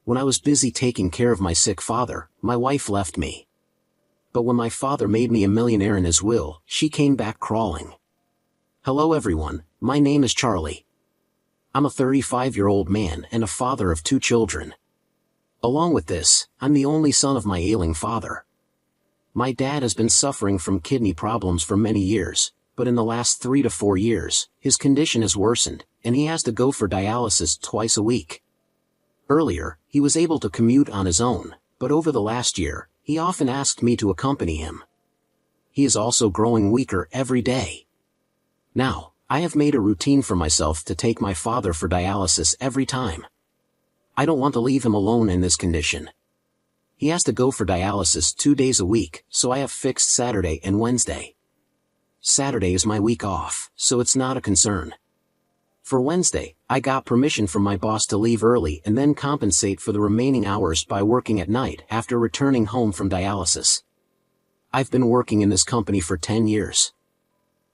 When I was busy taking care of my sick father, my wife left me. But when my father made me a millionaire in his will, she came back crawling. Hello everyone, my name is Charlie. I'm a 35-year-old man and a father of 2 children. Along with this, I'm the only son of my ailing father. My dad has been suffering from kidney problems for many years, but in the last 3 to 4 years, his condition has worsened, and he has to go for dialysis twice a week. Earlier, he was able to commute on his own, but over the last year, he often asked me to accompany him. He is also growing weaker every day. Now, I have made a routine for myself to take my father for dialysis every time. I don't want to leave him alone in this condition. He has to go for dialysis 2 days a week, so I have fixed Saturday and Wednesday. Saturday is my week off, so it's not a concern. For Wednesday, I got permission from my boss to leave early and then compensate for the remaining hours by working at night after returning home from dialysis. I've been working in this company for 10 years.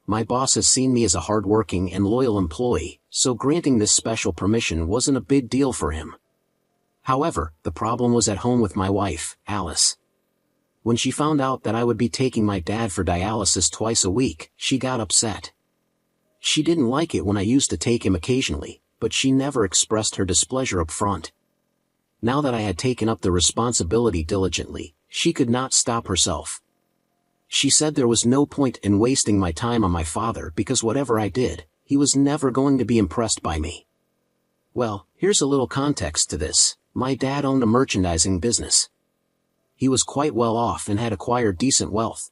My boss has seen me as a hard-working and loyal employee, so granting this special permission wasn't a big deal for him. However, the problem was at home with my wife, Alice. When she found out that I would be taking my dad for dialysis twice a week, she got upset. She didn't like it when I used to take him occasionally, but she never expressed her displeasure up front. Now that I had taken up the responsibility diligently, she could not stop herself. She said there was no point in wasting my time on my father because whatever I did, he was never going to be impressed by me. Well, here's a little context to this. My dad owned a merchandising business. He was quite well off and had acquired decent wealth.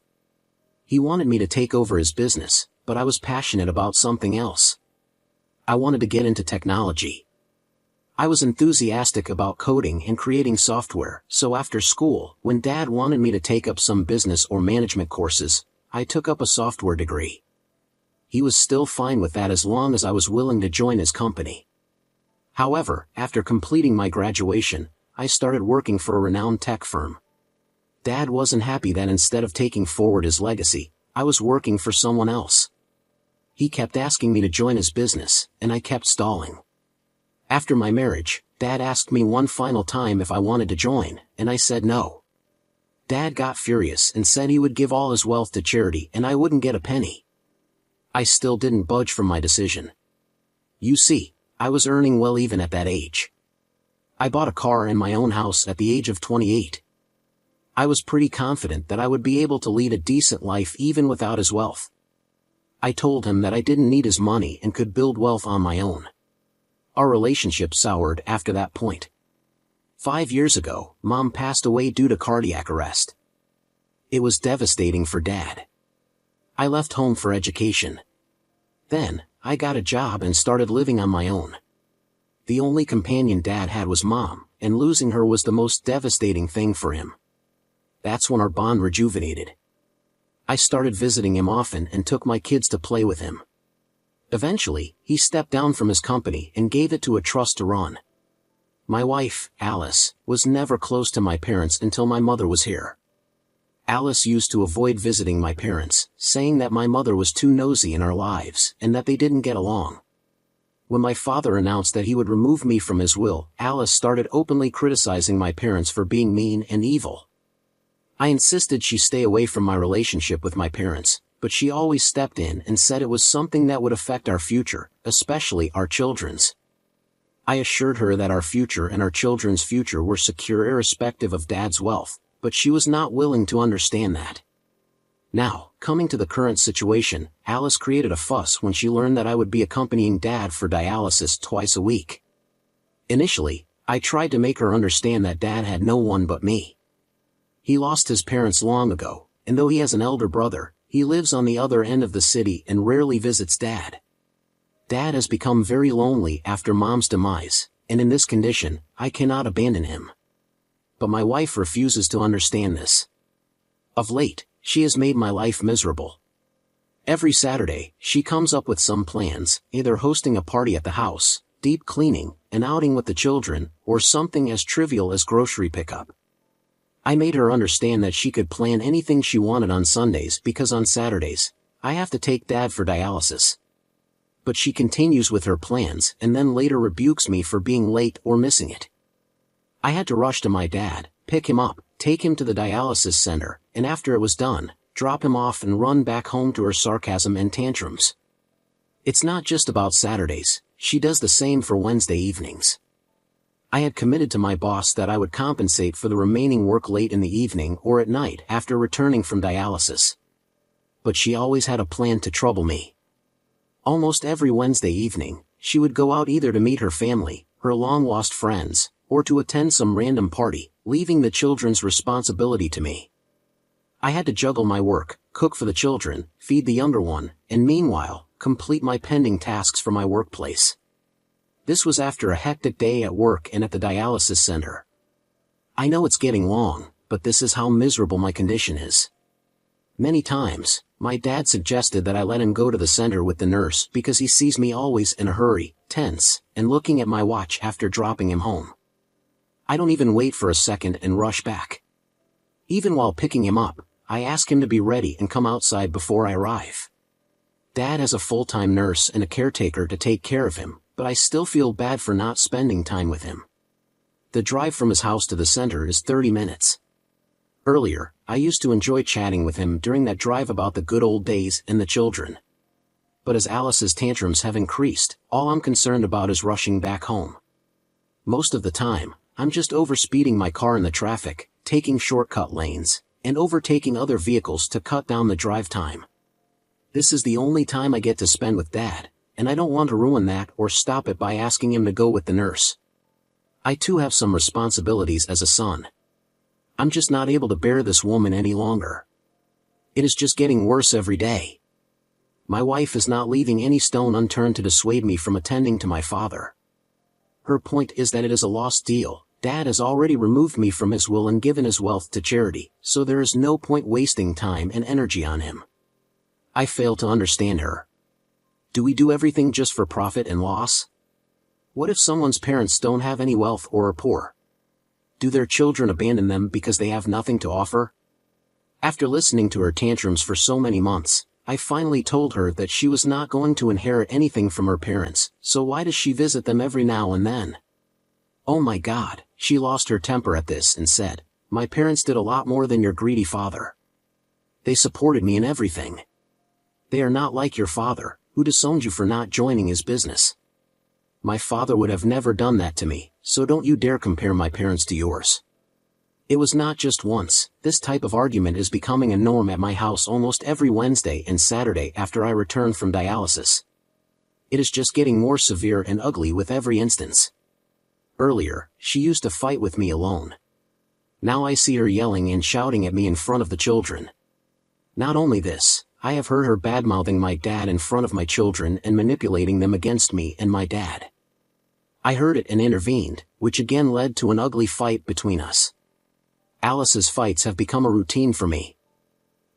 He wanted me to take over his business, but I was passionate about something else. I wanted to get into technology. I was enthusiastic about coding and creating software, so after school, when Dad wanted me to take up some business or management courses, I took up a software degree. He was still fine with that as long as I was willing to join his company. However, after completing my graduation, I started working for a renowned tech firm. Dad wasn't happy that instead of taking forward his legacy, I was working for someone else. He kept asking me to join his business, and I kept stalling. After my marriage, Dad asked me one final time if I wanted to join, and I said no. Dad got furious and said he would give all his wealth to charity and I wouldn't get a penny. I still didn't budge from my decision. You see, I was earning well even at that age. I bought a car and my own house at the age of 28. I was pretty confident that I would be able to lead a decent life even without his wealth. I told him that I didn't need his money and could build wealth on my own. Our relationship soured after that point. 5 years ago, Mom passed away due to cardiac arrest. It was devastating for Dad. I left home for education. Then, I got a job and started living on my own. The only companion Dad had was Mom, and losing her was the most devastating thing for him. That's when our bond rejuvenated. I started visiting him often and took my kids to play with him. Eventually, he stepped down from his company and gave it to a trust to run. My wife, Alice, was never close to my parents until my mother was here. Alice used to avoid visiting my parents, saying that my mother was too nosy in our lives and that they didn't get along. When my father announced that he would remove me from his will, Alice started openly criticizing my parents for being mean and evil. I insisted she stay away from my relationship with my parents, but she always stepped in and said it was something that would affect our future, especially our children's. I assured her that our future and our children's future were secure irrespective of Dad's wealth, but she was not willing to understand that. Now, coming to the current situation, Alice created a fuss when she learned that I would be accompanying Dad for dialysis twice a week. Initially, I tried to make her understand that Dad had no one but me. He lost his parents long ago, and though he has an elder brother, he lives on the other end of the city and rarely visits Dad. Dad has become very lonely after Mom's demise, and in this condition, I cannot abandon him. But my wife refuses to understand this. Of late, she has made my life miserable. Every Saturday, she comes up with some plans, either hosting a party at the house, deep cleaning, an outing with the children, or something as trivial as grocery pickup. I made her understand that she could plan anything she wanted on Sundays because on Saturdays, I have to take Dad for dialysis. But she continues with her plans and then later rebukes me for being late or missing it. I had to rush to my dad, pick him up, take him to the dialysis center, and after it was done, drop him off and run back home to her sarcasm and tantrums. It's not just about Saturdays, she does the same for Wednesday evenings. I had committed to my boss that I would compensate for the remaining work late in the evening or at night after returning from dialysis. But she always had a plan to trouble me. Almost every Wednesday evening, she would go out either to meet her family, her long-lost friends, or to attend some random party, leaving the children's responsibility to me. I had to juggle my work, cook for the children, feed the younger one, and meanwhile, complete my pending tasks for my workplace. This was after a hectic day at work and at the dialysis center. I know it's getting long, but this is how miserable my condition is. Many times, my dad suggested that I let him go to the center with the nurse because he sees me always in a hurry, tense, and looking at my watch after dropping him home. I don't even wait for a second and rush back. Even while picking him up, I ask him to be ready and come outside before I arrive. Dad has a full-time nurse and a caretaker to take care of him, but I still feel bad for not spending time with him. The drive from his house to the center is 30 minutes. Earlier, I used to enjoy chatting with him during that drive about the good old days and the children. But as Alice's tantrums have increased, all I'm concerned about is rushing back home. Most of the time, I'm just overspeeding my car in the traffic, taking shortcut lanes, and overtaking other vehicles to cut down the drive time. This is the only time I get to spend with Dad, and I don't want to ruin that or stop it by asking him to go with the nurse. I too have some responsibilities as a son. I'm just not able to bear this woman any longer. It is just getting worse every day. My wife is not leaving any stone unturned to dissuade me from attending to my father. Her point is that it is a lost deal. Dad has already removed me from his will and given his wealth to charity, so there is no point wasting time and energy on him. I fail to understand her. Do we do everything just for profit and loss? What if someone's parents don't have any wealth or are poor? Do their children abandon them because they have nothing to offer? After listening to her tantrums for so many months, I finally told her that she was not going to inherit anything from her parents, so why does she visit them every now and then? Oh my God, she lost her temper at this and said, "My parents did a lot more than your greedy father. They supported me in everything. They are not like your father, who disowned you for not joining his business. My father would have never done that to me, so don't you dare compare my parents to yours." It was not just once. This type of argument is becoming a norm at my house almost every Wednesday and Saturday after I return from dialysis. It is just getting more severe and ugly with every instance. Earlier, she used to fight with me alone. Now I see her yelling and shouting at me in front of the children. Not only this, I have heard her badmouthing my dad in front of my children and manipulating them against me and my dad. I heard it and intervened, which again led to an ugly fight between us. Alice's fights have become a routine for me.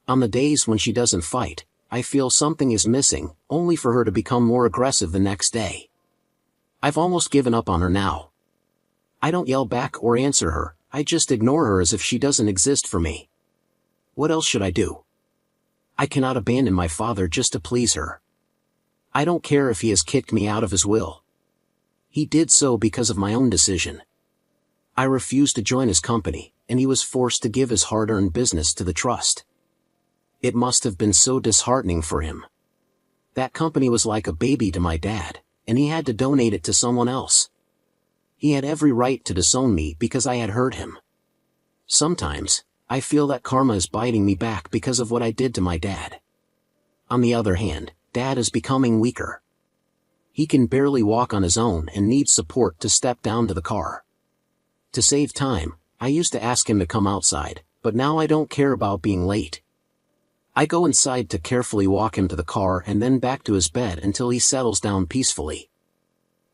On the days when she doesn't fight, I feel something is missing, only for her to become more aggressive the next day. I've almost given up on her now. I don't yell back or answer her, I just ignore her as if she doesn't exist for me. What else should I do? I cannot abandon my father just to please her. I don't care if he has kicked me out of his will. He did so because of my own decision. I refused to join his company, and he was forced to give his hard-earned business to the trust. It must have been so disheartening for him. That company was like a baby to my dad, and he had to donate it to someone else. He had every right to disown me because I had hurt him. Sometimes, I feel that karma is biting me back because of what I did to my dad. On the other hand, Dad is becoming weaker. He can barely walk on his own and needs support to step down to the car. To save time, I used to ask him to come outside, but now I don't care about being late. I go inside to carefully walk him to the car and then back to his bed until he settles down peacefully.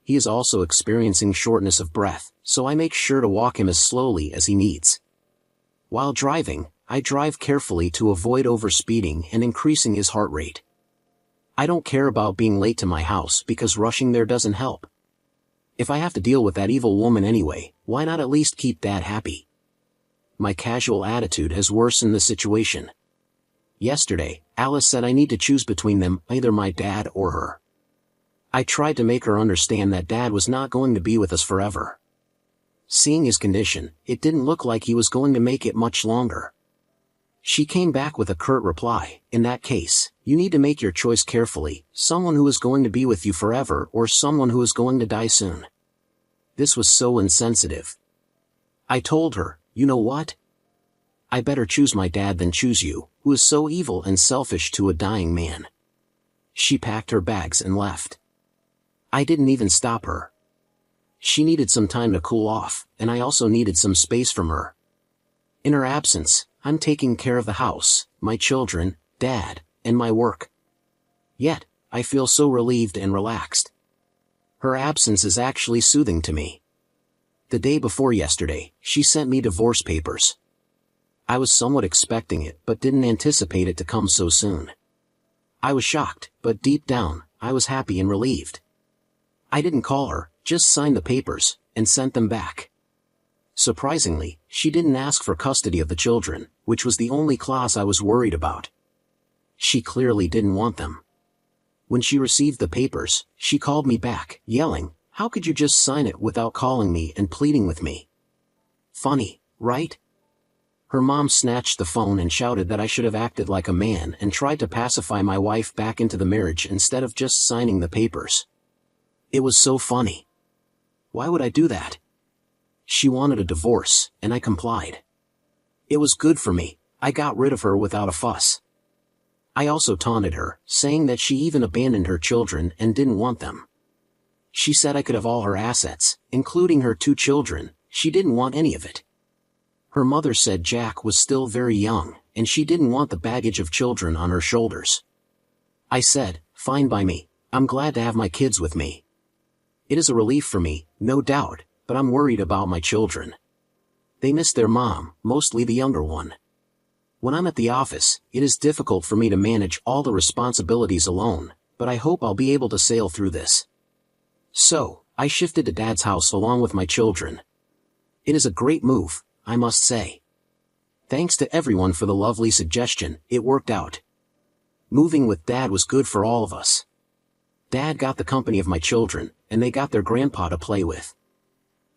He is also experiencing shortness of breath, so I make sure to walk him as slowly as he needs. While driving, I drive carefully to avoid overspeeding and increasing his heart rate. I don't care about being late to my house because rushing there doesn't help. If I have to deal with that evil woman anyway, why not at least keep Dad happy? My casual attitude has worsened the situation. Yesterday, Alice said I need to choose between them, either my dad or her. I tried to make her understand that Dad was not going to be with us forever. Seeing his condition, it didn't look like he was going to make it much longer. She came back with a curt reply: "In that case, you need to make your choice carefully, someone who is going to be with you forever or someone who is going to die soon." This was so insensitive. I told her, "You know what? I better choose my dad than choose you, who is so evil and selfish to a dying man." She packed her bags and left. I didn't even stop her. She needed some time to cool off, and I also needed some space from her. In her absence, I'm taking care of the house, my children, Dad, and my work. Yet, I feel so relieved and relaxed. Her absence is actually soothing to me. The day before yesterday, she sent me divorce papers. I was somewhat expecting it but didn't anticipate it to come so soon. I was shocked, but deep down, I was happy and relieved. I didn't call her, just signed the papers, and sent them back. Surprisingly, she didn't ask for custody of the children, which was the only clause I was worried about. She clearly didn't want them. When she received the papers, she called me back, yelling, "How could you just sign it without calling me and pleading with me?" Funny, right? Her mom snatched the phone and shouted that I should have acted like a man and tried to pacify my wife back into the marriage instead of just signing the papers. It was so funny. Why would I do that? She wanted a divorce, and I complied. It was good for me. I got rid of her without a fuss. I also taunted her, saying that she even abandoned her children and didn't want them. She said I could have all her assets, including her 2 children. She didn't want any of it. Her mother said Jack was still very young, and she didn't want the baggage of children on her shoulders. I said, "Fine by me. I'm glad to have my kids with me. It is a relief for me, no doubt, but I'm worried about my children. They miss their mom, mostly the younger one. When I'm at the office, it is difficult for me to manage all the responsibilities alone, but I hope I'll be able to sail through this." So, I shifted to Dad's house along with my children. It is a great move, I must say. Thanks to everyone for the lovely suggestion, it worked out. Moving with Dad was good for all of us. Dad got the company of my children, and they got their grandpa to play with.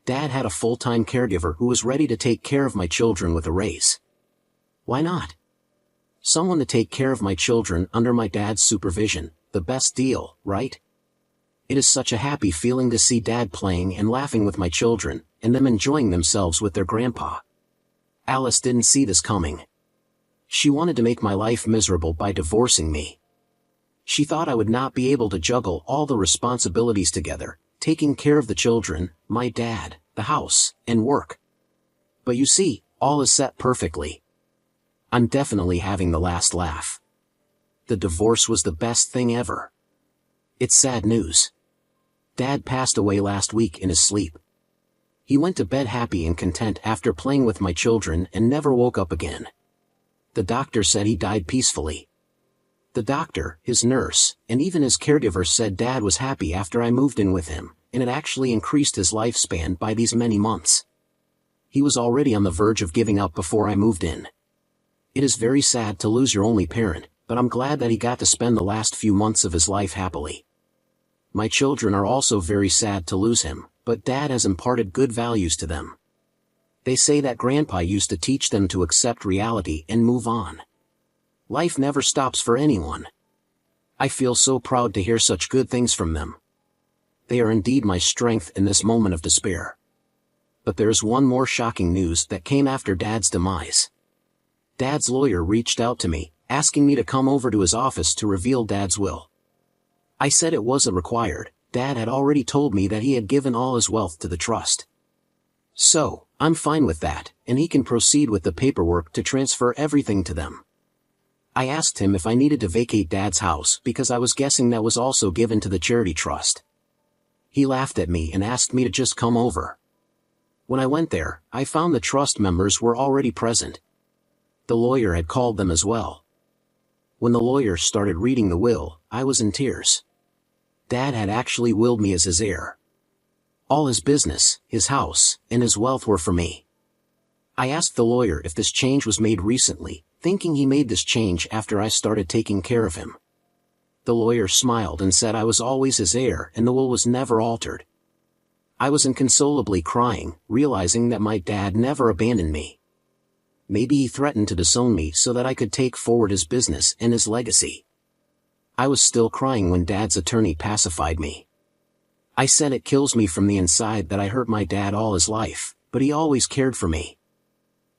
Dad had a full-time caregiver who was ready to take care of my children with a raise. Why not? Someone to take care of my children under my dad's supervision, the best deal, right? It is such a happy feeling to see Dad playing and laughing with my children, and them enjoying themselves with their grandpa. Alice didn't see this coming. She wanted to make my life miserable by divorcing me. She thought I would not be able to juggle all the responsibilities together, taking care of the children, my dad, the house, and work. But you see, all is set perfectly. I'm definitely having the last laugh. The divorce was the best thing ever. It's sad news. Dad passed away last week in his sleep. He went to bed happy and content after playing with my children and never woke up again. The doctor said he died peacefully. The doctor, his nurse, and even his caregiver said Dad was happy after I moved in with him, and it actually increased his lifespan by these many months. He was already on the verge of giving up before I moved in. It is very sad to lose your only parent, but I'm glad that he got to spend the last few months of his life happily. My children are also very sad to lose him, but Dad has imparted good values to them. They say that Grandpa used to teach them to accept reality and move on. Life never stops for anyone. I feel so proud to hear such good things from them. They are indeed my strength in this moment of despair. But there is one more shocking news that came after Dad's demise. Dad's lawyer reached out to me, asking me to come over to his office to reveal Dad's will. I said it wasn't required. Dad had already told me that he had given all his wealth to the trust. So, I'm fine with that, and he can proceed with the paperwork to transfer everything to them. I asked him if I needed to vacate Dad's house because I was guessing that was also given to the charity trust. He laughed at me and asked me to just come over. When I went there, I found the trust members were already present. The lawyer had called them as well. When the lawyer started reading the will, I was in tears. Dad had actually willed me as his heir. All his business, his house, and his wealth were for me. I asked the lawyer if this change was made recently, thinking he made this change after I started taking care of him. The lawyer smiled and said I was always his heir and the will was never altered. I was inconsolably crying, realizing that my dad never abandoned me. Maybe he threatened to disown me so that I could take forward his business and his legacy. I was still crying when Dad's attorney pacified me. I said it kills me from the inside that I hurt my dad all his life, but he always cared for me.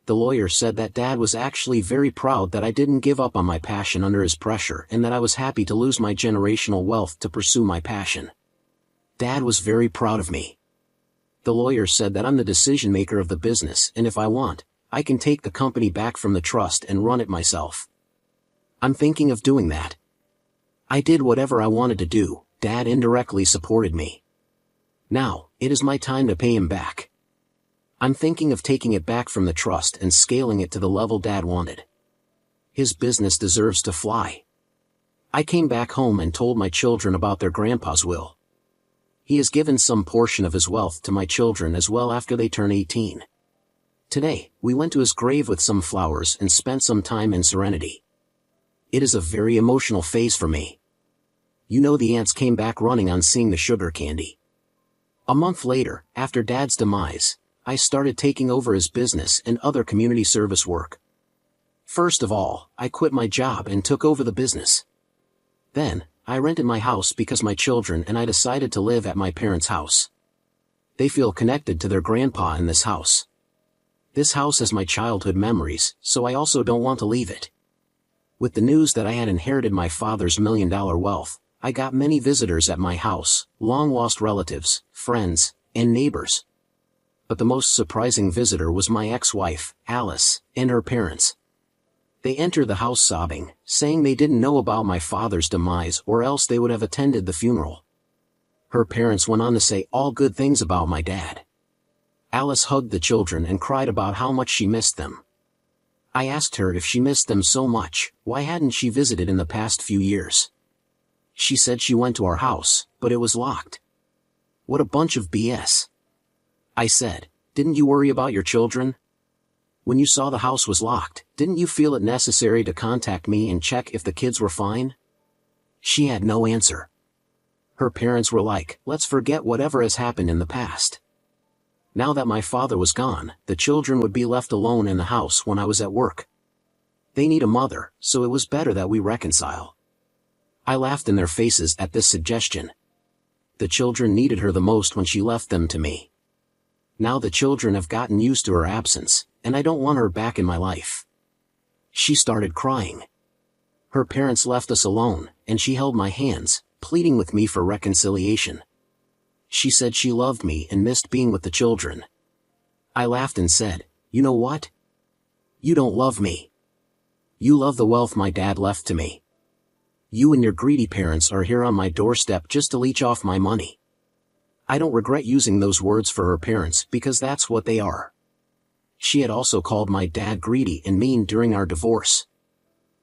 The lawyer said that Dad was actually very proud that I didn't give up on my passion under his pressure and that I was happy to lose my generational wealth to pursue my passion. Dad was very proud of me. The lawyer said that I'm the decision maker of the business and if I want, I can take the company back from the trust and run it myself. I'm thinking of doing that. I did whatever I wanted to do. Dad indirectly supported me. Now, it is my time to pay him back. I'm thinking of taking it back from the trust and scaling it to the level Dad wanted. His business deserves to fly. I came back home and told my children about their grandpa's will. He has given some portion of his wealth to my children as well after they turn 18. Today, we went to his grave with some flowers and spent some time in serenity. It is a very emotional phase for me. You know, the aunts came back running on seeing the sugar candy. A month later, after Dad's demise, I started taking over his business and other community service work. First of all, I quit my job and took over the business. Then, I rented my house because my children and I decided to live at my parents' house. They feel connected to their grandpa in this house. This house has my childhood memories, so I also don't want to leave it. With the news that I had inherited my father's $1 million wealth, I got many visitors at my house, long-lost relatives, friends, and neighbors. But the most surprising visitor was my ex-wife, Alice, and her parents. They entered the house sobbing, saying they didn't know about my father's demise or else they would have attended the funeral. Her parents went on to say all good things about my dad. Alice hugged the children and cried about how much she missed them. I asked her if she missed them so much, why hadn't she visited in the past few years? She said she went to our house, but it was locked. What a bunch of BS. I said, didn't you worry about your children? When you saw the house was locked, didn't you feel it necessary to contact me and check if the kids were fine? She had no answer. Her parents were like, let's forget whatever has happened in the past. Now that my father was gone, the children would be left alone in the house when I was at work. They need a mother, so it was better that we reconcile. I laughed in their faces at this suggestion. The children needed her the most when she left them to me. Now the children have gotten used to her absence, and I don't want her back in my life. She started crying. Her parents left us alone, and she held my hands, pleading with me for reconciliation. She said she loved me and missed being with the children. I laughed and said, you know what? You don't love me. You love the wealth my dad left to me. You and your greedy parents are here on my doorstep just to leech off my money. I don't regret using those words for her parents because that's what they are. She had also called my dad greedy and mean during our divorce.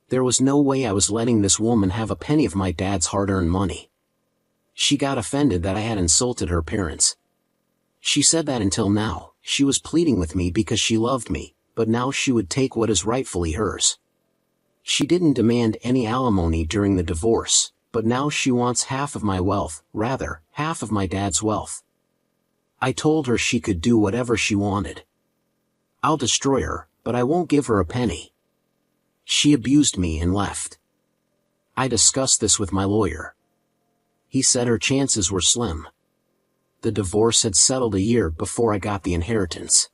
There was no way I was letting this woman have a penny of my dad's hard-earned money. She got offended that I had insulted her parents. She said that until now, she was pleading with me because she loved me, but now she would take what is rightfully hers. She didn't demand any alimony during the divorce, but now she wants half of my wealth, rather, half of my dad's wealth. I told her she could do whatever she wanted. I'll destroy her, but I won't give her a penny. She abused me and left. I discussed this with my lawyer. He said her chances were slim. The divorce had settled a year before I got the inheritance.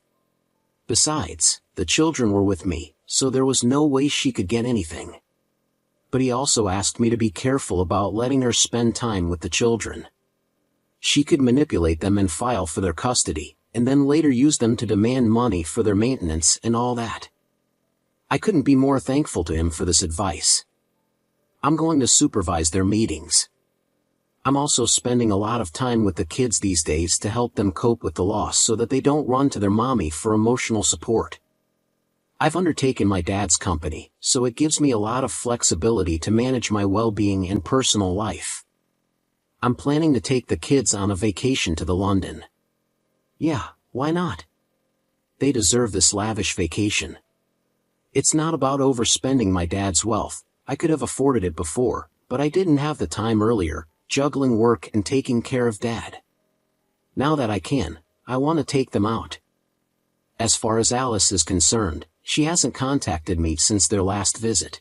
Besides, the children were with me, so there was no way she could get anything. But he also asked me to be careful about letting her spend time with the children. She could manipulate them and file for their custody, and then later use them to demand money for their maintenance and all that. I couldn't be more thankful to him for this advice. I'm going to supervise their meetings. I'm also spending a lot of time with the kids these days to help them cope with the loss so that they don't run to their mommy for emotional support. I've undertaken my dad's company, so it gives me a lot of flexibility to manage my well-being and personal life. I'm planning to take the kids on a vacation to London. Yeah, why not? They deserve this lavish vacation. It's not about overspending my dad's wealth. I could have afforded it before, but I didn't have the time earlier, juggling work and taking care of Dad. Now that I can, I want to take them out. As far as Alice is concerned, she hasn't contacted me since their last visit.